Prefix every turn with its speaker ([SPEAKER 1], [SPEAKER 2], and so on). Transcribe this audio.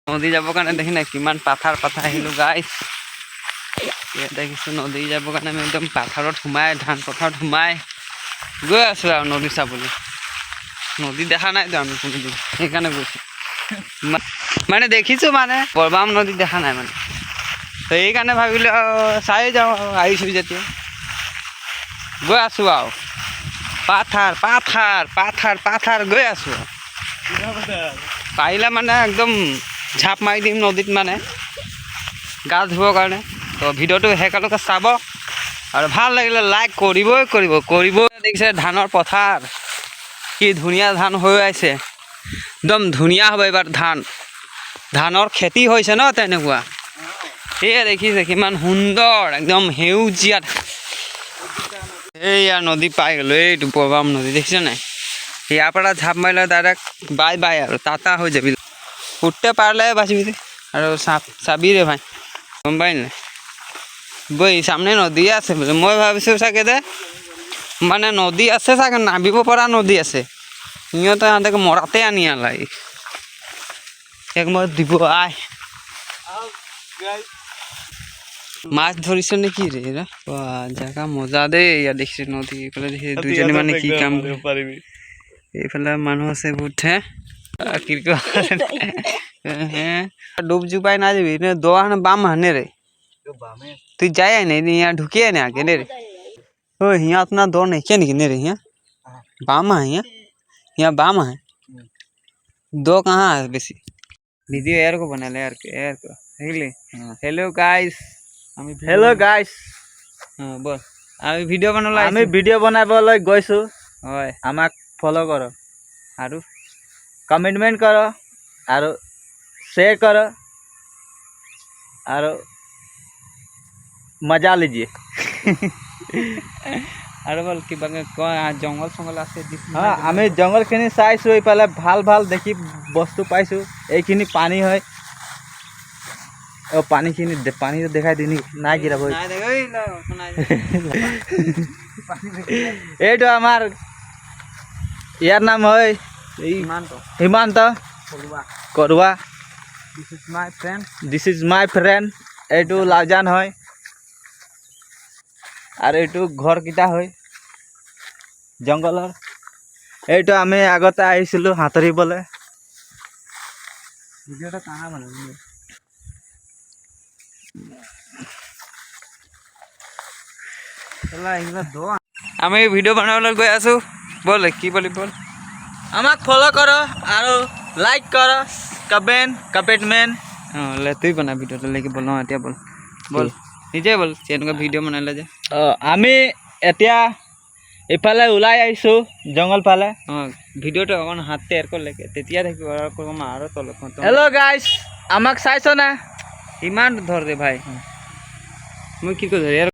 [SPEAKER 1] নদী যাবৰ কাৰণে দেখি নাই কিমান পাথাৰ আহিলোঁ গাইছ। ইয়াত দেখিছোঁ নদী যাবৰ কাৰণে আমি একদম পাথাৰত সোমাই ধান পথাৰত সোমাই গৈ আছোঁ আৰু নদী চাবলৈ। নদী দেখা নাইতো আমি কোনোদিন, সেইকাৰণে গৈছোঁ। মানে দেখিছোঁ মানে বৰবাম নদী দেখা নাই মানে, সেইকাৰণে ভাবিলোঁ আৰু চাই যাওঁ আৰু আহিছোঁ যেতিয়া গৈ আছোঁ আৰু পাথাৰ গৈ আছোঁ আৰু পাৰিলে মানে একদম ঝাপ মাৰি দিম নদীত মানে গা ধুবৰ কাৰণে। তো ভিডিঅ'টো শেষলৈকে চাব আৰু ভাল লাগিলে লাইক কৰিবই। দেখিছে ধানৰ পথাৰ কি ধুনীয়া ধান হৈ আছে, একদম ধুনীয়া হ'ব এইবাৰ ধানৰ খেতি হৈছে ন তেনেকুৱা। সেয়ে দেখিছে কিমান সুন্দৰ একদম সেউজীয়া। এইয়া নদী পাই গ'লোঁ, এইটো বৰবাম নদী দেখিছে নাই। ইয়াৰ পৰা ঝাপ মাৰিলে ডাইৰেক্ট বাই আৰু টাটা হৈ যাবি। উঠতে পাৰলে বাচিবি আৰু চাবি ৰে ভাই, গম পাই নাই। বৈ সামনে নদী আছে বোলে, মই ভাবিছোঁ চাগে যে মানে নদী আছে চাগে, নামিব পৰা নদী আছে। সিহঁতে মৰাতে আনি আলাই এক মই দিব আই মাছ ধৰিছে নেকি ৰে। জেগা মজা দেই। ইয়াত দেখিছোঁ নদী, এইফালে দেখিছোঁ দুইজনী মানে কি কাম পাৰিবি। এইফালে মানুহ আছে বহুত ডুব জুপাই না যাবি দোয়া বাম হানে রে, তুই যাই নাই यहाँ ढुकिए ना आगे ने रे। ओ यहाँ अपना दौड़ नहीं क्या नहीं रे, यहाँ बाम है, यहाँ बाम है। दो कहाँ है बेसी वीडियो यार को बना ले यार को हेलो गाइस। हाँ बोल আমি ভিডিঅ' বনাবলৈ
[SPEAKER 2] আমি ভিডিঅ' বনাবলৈ গৈছোঁ,
[SPEAKER 1] হয়
[SPEAKER 2] আমাক ফ'ল' কৰ
[SPEAKER 1] আৰু
[SPEAKER 2] কমেণ্টমেণ্ট কৰ আৰু শ্বেয়াৰ কৰ আৰু মজা লিজিয়ে।
[SPEAKER 1] আৰু বল কিবা কয় জংঘল চংঘল আছে।
[SPEAKER 2] আমি জংঘলখিনি চাইছোঁ, এইফালে ভাল দেখি বস্তু পাইছোঁ। এইখিনি পানী হয়, পানীখিনি দেখাই দি নাই গিৰাব। এইটো আমাৰ ইয়াৰ নাম হয় হিমান্ত কৰোৱা। This is my friend. এইটো লাউজান হয় আৰু এইটো ঘৰকেইটা হয় জংঘলৰ। এইটো আমি আগতে আহিছিলোঁ সাঁতুৰিবলৈ। ভিডিঅ'টা কাহা বনালি?
[SPEAKER 1] আমি ভিডিঅ' বনাবলৈ গৈ আছোঁ। বল কি বল
[SPEAKER 2] আমাক ফ'ল' কৰ আৰু লাইক কৰ, কমেণ্টমেণ্ট।
[SPEAKER 1] অঁ তুই বনা ভিডিঅ'টো লাগি বল ন এতিয়া বল নিজে বল এনেকুৱা ভিডিঅ' বনালে যে।
[SPEAKER 2] আমি এতিয়া ইফালে ওলাই আহিছোঁ জংঘল ফালে।
[SPEAKER 1] অঁ ভিডিঅ'টো অকণ হাততে এৰ কৰিলেগে তেতিয়া থাকিব আৰু তলত।
[SPEAKER 2] হেল্ল' গাইছ, আমাক চাইছ না?
[SPEAKER 1] ইমান ধৰ দে ভাই, মই কি কৈছোঁ